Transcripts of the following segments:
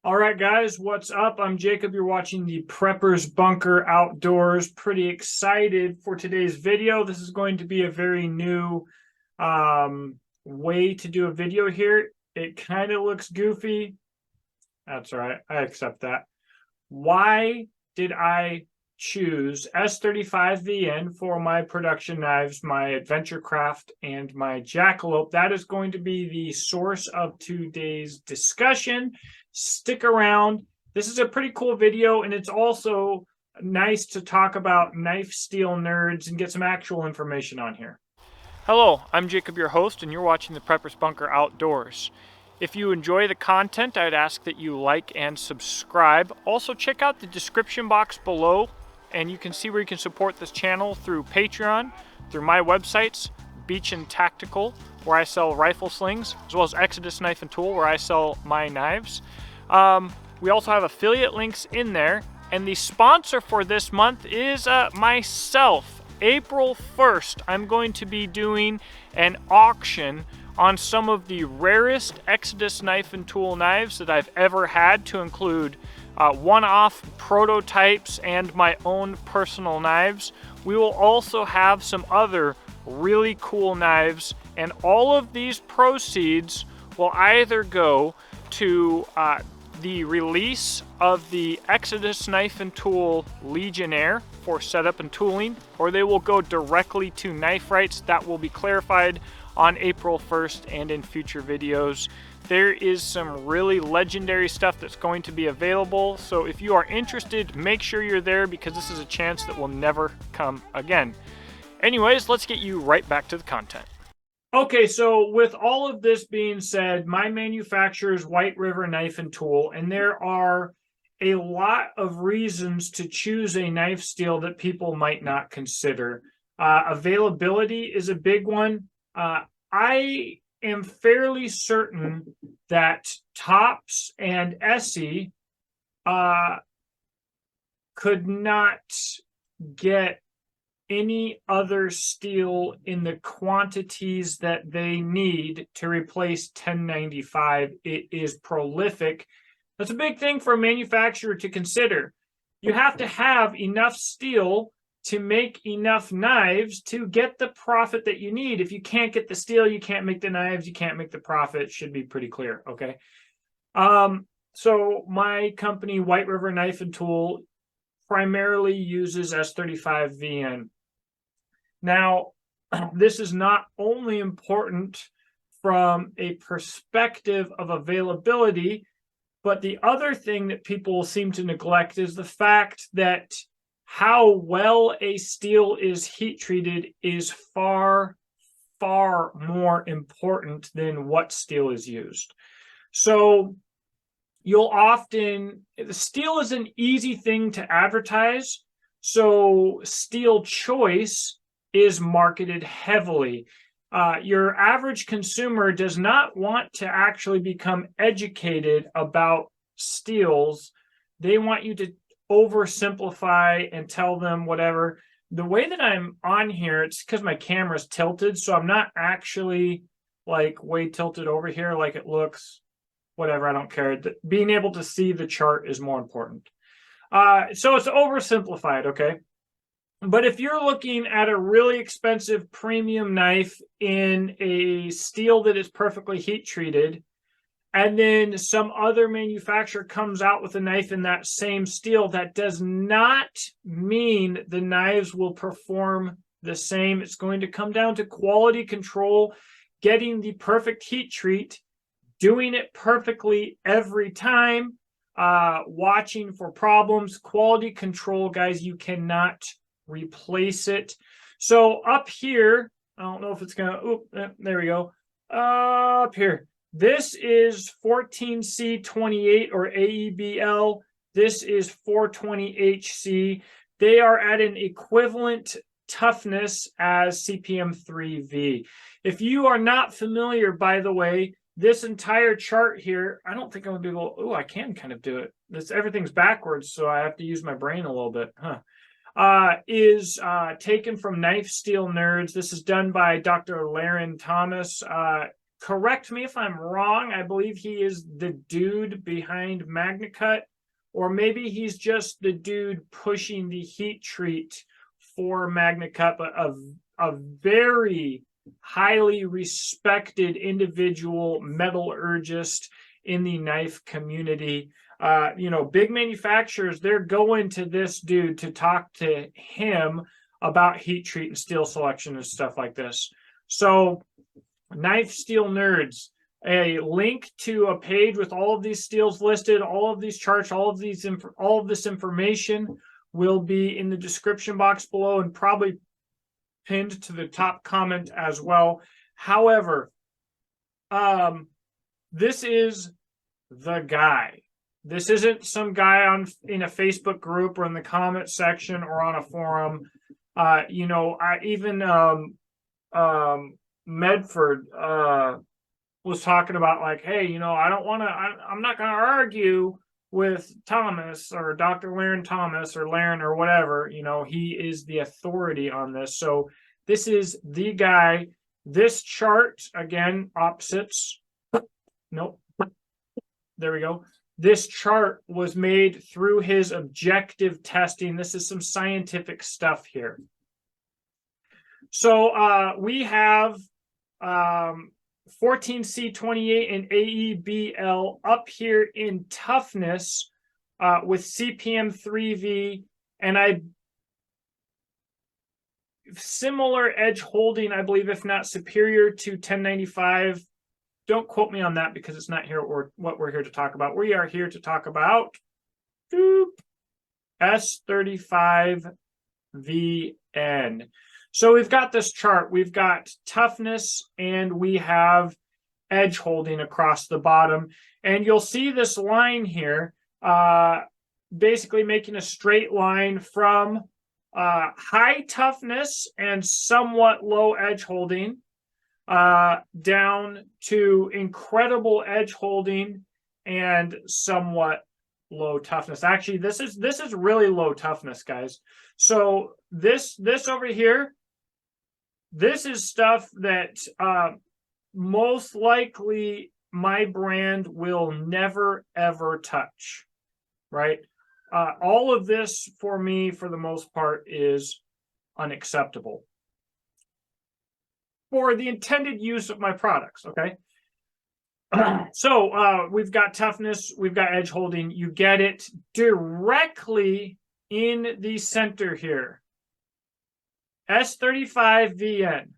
All right, guys, what's up? I'm Jacob. You're watching the Prepper's Bunker Outdoors. Pretty excited for today's video. This is going to be a very new way to do a video here. It kind of looks goofy. That's all right. I accept that. Why did I choose S35vn for my production knives, my Adventure Craft, and my Jackalope? That is going to be the source of today's discussion. Stick around. This is a pretty cool video, and it's also nice to talk about knife steel nerds and get some actual information on here. Hello, I'm Jacob, your host, and you're watching the Prepper's Bunker Outdoors. If you enjoy the content, I'd ask that you like and subscribe. Also, check out the description box below, and you can see where you can support this channel through Patreon, through my websites, Beach and Tactical, where I sell rifle slings, as well as Exodus Knife and Tool, where I sell my knives. We also have affiliate links in there, and the sponsor for this month is myself. April 1st, I'm going to be doing an auction on some of the rarest Exodus Knife and Tool knives that I've ever had, to include one-off prototypes and my own personal knives. We will also have some other really cool knives, and all of these proceeds will either go to the release of the Exodus Knife and Tool Legionnaire for setup and tooling, or they will go directly to Knife Rights. That will be clarified on April 1st and in future videos. There is some really legendary stuff that's going to be available, so if you are interested, make sure you're there, because this is a chance that will never come again. Anyways, let's get you right back to the content. Okay, so with all of this being said, my manufacturer is White River Knife and Tool, and there are a lot of reasons to choose a knife steel that people might not consider. Availability is a big one. I am fairly certain that Tops and Essie could not get any other steel in the quantities that they need to replace 1095. It is prolific. That's a big thing for a manufacturer to consider. You have to have enough steel to make enough knives to get the profit that you need. If you can't get the steel, you can't make the knives, you can't make the profit. It should be pretty clear, okay? So my company, White River Knife and Tool, primarily uses S35vn. Now, this is not only important from a perspective of availability, but the other thing that people seem to neglect is the fact that how well a steel is heat treated is far, far more important than what steel is used. So you'll often, the steel is an easy thing to advertise. So steel choice is marketed heavily. Your average consumer does not want to actually become educated about steels. They want you to oversimplify and tell them whatever. The way that I'm on here, it's because my camera's tilted, so I'm not actually like way tilted over here like it looks. Whatever, I don't care. Being able to see the chart is more important. So it's oversimplified, okay? But if you're looking at a really expensive premium knife in a steel that is perfectly heat treated, and then some other manufacturer comes out with a knife in that same steel, that does not mean the knives will perform the same. It's going to come down to quality control, getting the perfect heat treat, doing it perfectly every time, watching for problems. Quality control, guys, you cannot replace it. So up here, I don't know if it's gonna, there we go. Up here, this is 14C28 or AEBL. This is 420HC. They are at an equivalent toughness as CPM3V. If you are not familiar, by the way, this entire chart here, I don't think I'm gonna be able, oh, I can kind of do it. Everything's backwards, so I have to use my brain a little bit, is taken from Knife Steel Nerds. This is done by Dr. Laren Thomas. correct me if I'm wrong. I believe he is the dude behind MagnaCut, or maybe he's just the dude pushing the heat treat for MagnaCut, but a very highly respected individual metallurgist in the knife community. Big manufacturers, they're going to this dude to talk to him about heat treat and steel selection and stuff like this. So, Knife Steel Nerds, a link to a page with all of these steels listed, all of these charts, all of this information will be in the description box below and probably pinned to the top comment as well. However, this is the guy. This isn't some guy in a Facebook group or in the comment section or on a forum. Medford was talking about like, hey, I'm not going to argue with Thomas or Dr. Laren Thomas or Laren or whatever. He is the authority on this. So this is the guy. This chart, again, opposites. Nope. There we go. This chart was made through his objective testing. This is some scientific stuff here. So we have 14C28 and AEBL up here in toughness with CPM3V, and similar edge holding, I believe, if not superior to 1095. Don't quote me on that because it's not here what we're here to talk about. We are here to talk about S35vn. So we've got this chart. We've got toughness and we have edge holding across the bottom. And you'll see this line here, basically making a straight line from high toughness and somewhat low edge holding down to incredible edge holding and somewhat low toughness. Actually, this is really low toughness, guys. So this over here, this is stuff that most likely my brand will never, ever touch, right? All of this for me, for the most part, is unacceptable for the intended use of my products, okay? So we've got toughness, we've got edge holding. You get it directly in the center here. S35vn.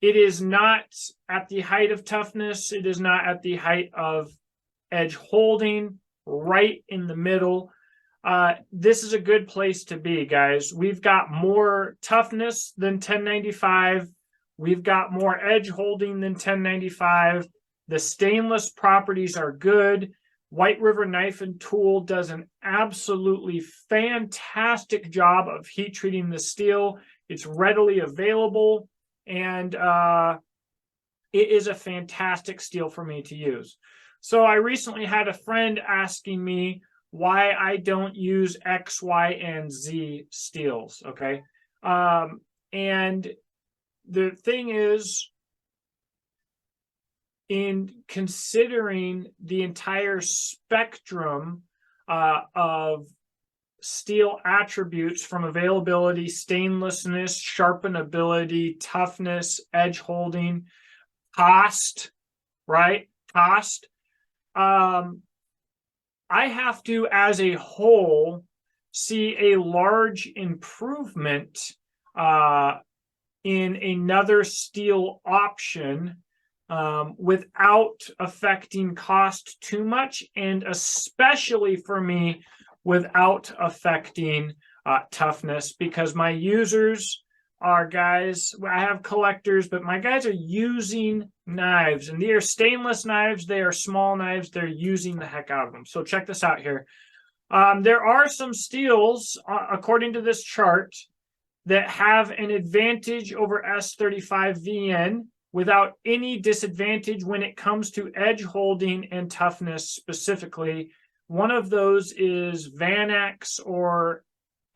It is not at the height of toughness. It is not at the height of edge holding, right in the middle. This is a good place to be, guys. We've got more toughness than 1095. We've got more edge holding than 1095. The stainless properties are good. White River Knife and Tool does an absolutely fantastic job of heat treating the steel. It's readily available, and it is a fantastic steel for me to use. So I recently had a friend asking me why I don't use X, Y, and Z steels, okay? And the thing is, in considering the entire spectrum of steel attributes from availability, stainlessness, sharpenability, toughness, edge holding, cost, right? Cost. I have to, as a whole, see a large improvement in another steel option without affecting cost too much, and especially for me, without affecting toughness, because my users are guys, I have collectors, but my guys are using knives, and they are stainless knives, they are small knives, they're using the heck out of them. So check this out here. There are some steels, according to this chart, that have an advantage over S35vn without any disadvantage when it comes to edge holding and toughness specifically. One of those is VanX or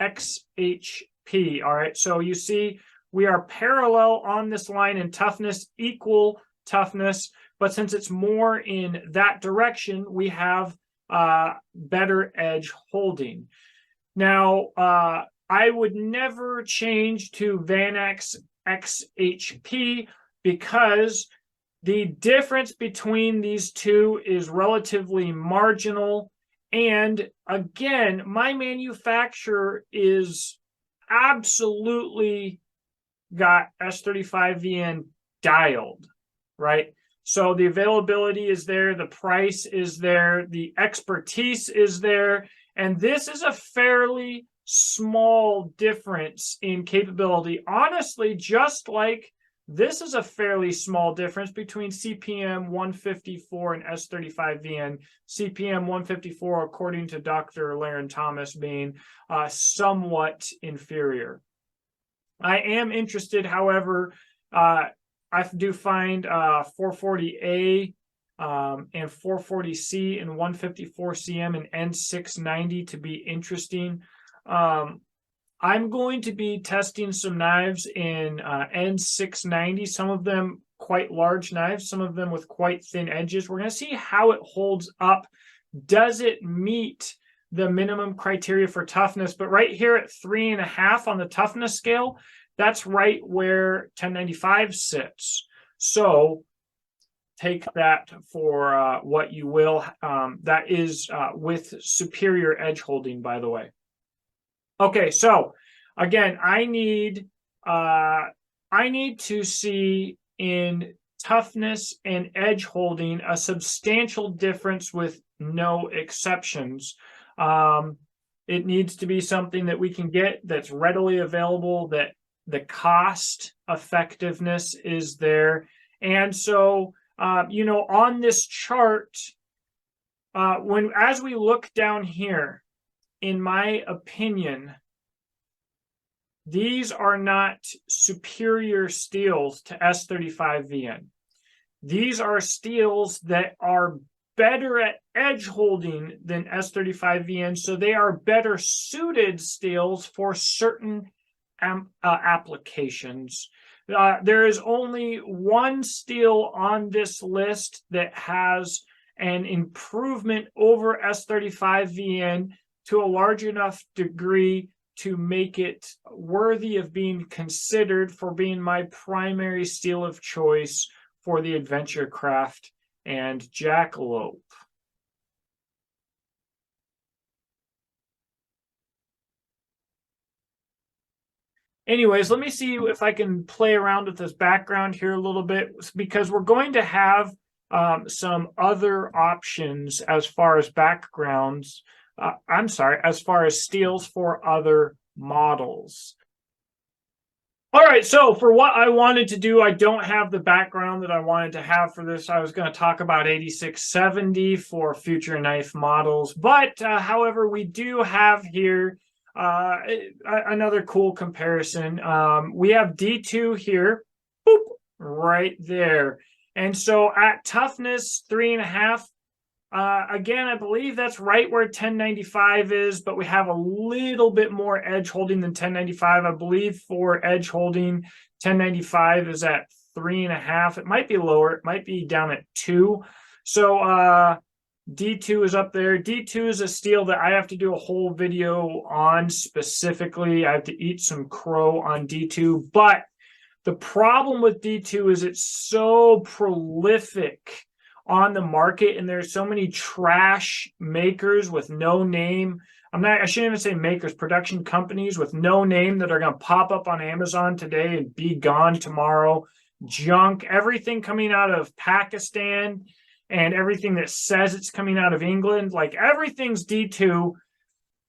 XHP. All right, so you see we are parallel on this line in toughness, equal toughness, but since it's more in that direction, we have better edge holding. Now, I would never change to Vanex XHP because the difference between these two is relatively marginal. And again, my manufacturer is absolutely got S35vn dialed, right? So the availability is there, the price is there, the expertise is there, and this is a fairly small difference in capability. Honestly, just like this is a fairly small difference between CPM 154 and S35vn. CPM 154, according to Dr. Laren Thomas, being somewhat inferior. I am interested, however, I do find 440A and 440C and 154cm and N690 to be interesting. I'm going to be testing some knives in N690, some of them quite large knives, some of them with quite thin edges. We're going to see how it holds up. Does it meet the minimum criteria for toughness? But right here at 3.5 on the toughness scale, that's right where 1095 sits. So take that for what you will. That is with superior edge holding, by the way. Okay, so again, I need to see in toughness and edge holding a substantial difference with no exceptions. It needs to be something that we can get that's readily available, that the cost effectiveness is there. And so, you know, on this chart, as we look down here, in my opinion, these are not superior steels to S35vn. These are steels that are better at edge holding than S35vn, so they are better suited steels for certain applications. There is only one steel on this list that has an improvement over S35vn to a large enough degree to make it worthy of being considered for being my primary steel of choice for the adventure craft and jackalope. Anyways, let me see if I can play around with this background here a little bit, because we're going to have some other options as far as backgrounds. As far as steels for other models. All right, so for what I wanted to do, I don't have the background that I wanted to have for this. I was going to talk about 8670 for future knife models, but however, we do have here another cool comparison. We have D2 here, boop, right there. And so at toughness 3.5, again, I believe that's right where 1095 is, but we have a little bit more edge holding than 1095. I believe for edge holding, 1095 is at 3.5. It might be lower. It might be down at 2. So D2 is up there. D2 is a steel that I have to do a whole video on specifically. I have to eat some crow on D2. But the problem with D2 is it's so prolific on the market, and there's so many trash makers with no name. I shouldn't even say makers, production companies with no name that are going to pop up on Amazon today and be gone tomorrow. Junk, everything coming out of Pakistan and everything that says it's coming out of England, like everything's D2,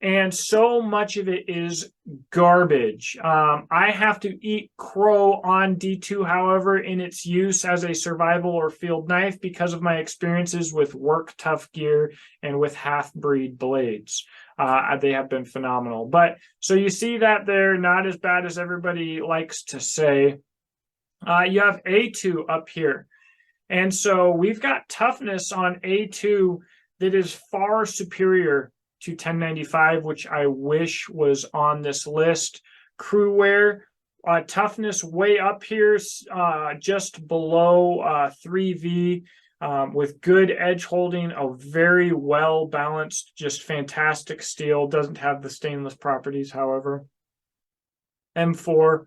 and so much of it is garbage. I have to eat crow on D2, however, in its use as a survival or field knife because of my experiences with work tough gear and with half-breed blades. They have been phenomenal. But so you see that they're not as bad as everybody likes to say. You have A2 up here. And so we've got toughness on A2 that is far superior to 1095, which I wish was on this list. Crew wear, Toughness way up here, just below 3V, with good edge holding, a very well balanced, just fantastic steel. Doesn't have the stainless properties, however. M4,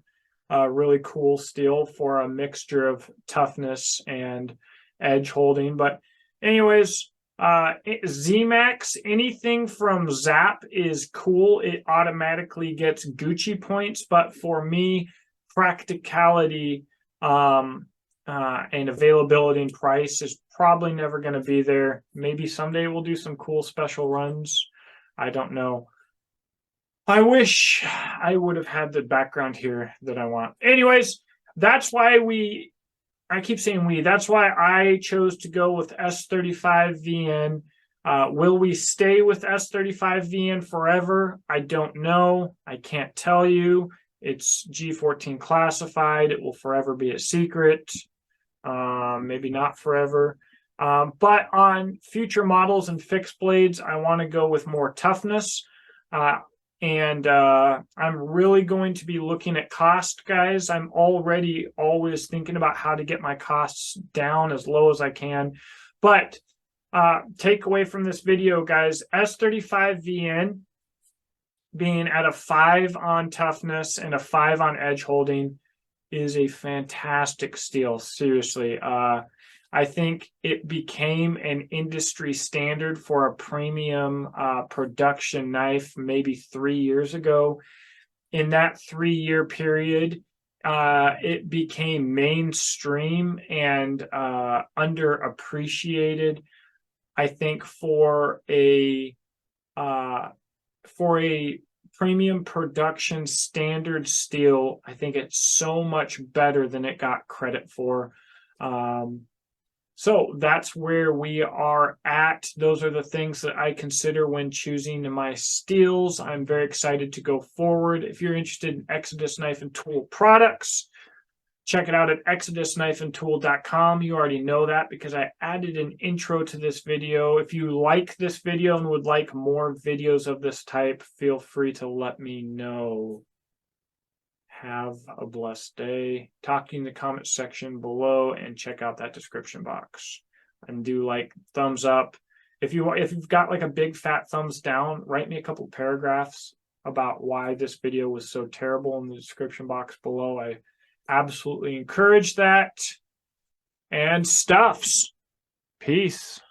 really cool steel for a mixture of toughness and edge holding. But anyways, ZMAX, anything from Zap is cool. It automatically gets Gucci points, but for me, practicality and availability and price is probably never going to be there. Maybe someday we'll do some cool special runs. I don't know. I wish I would have had the background here that I want. Anyways, that's why I keep saying that's why I chose to go with S35vn. Will we stay with S35vn forever? I don't know. I can't tell you. It's G14 classified. It will forever be a secret. Maybe not forever. But on future models and fixed blades, I want to go with more toughness. And I'm really going to be looking at cost, guys. I'm already always thinking about how to get my costs down as low as I can. But take away from this video, guys, S35vn being at a 5 on toughness and a 5 on edge holding is a fantastic steel. Seriously. I think it became an industry standard for a premium production knife maybe 3 years ago. In that 3-year period, it became mainstream and underappreciated. I think for a premium production standard steel, I think it's so much better than it got credit for. So that's where we are at. Those are the things that I consider when choosing my steels. I'm very excited to go forward. If you're interested in Exodus Knife and Tool products, check it out at exodusknifeandtool.com. You already know that because I added an intro to this video. If you like this video and would like more videos of this type, feel free to let me know. Have a blessed day. Talk to you in the comment section below and check out that description box. And do like thumbs up. If you've got like a big fat thumbs down, write me a couple paragraphs about why this video was so terrible in the description box below. I absolutely encourage that. And stuffs. Peace.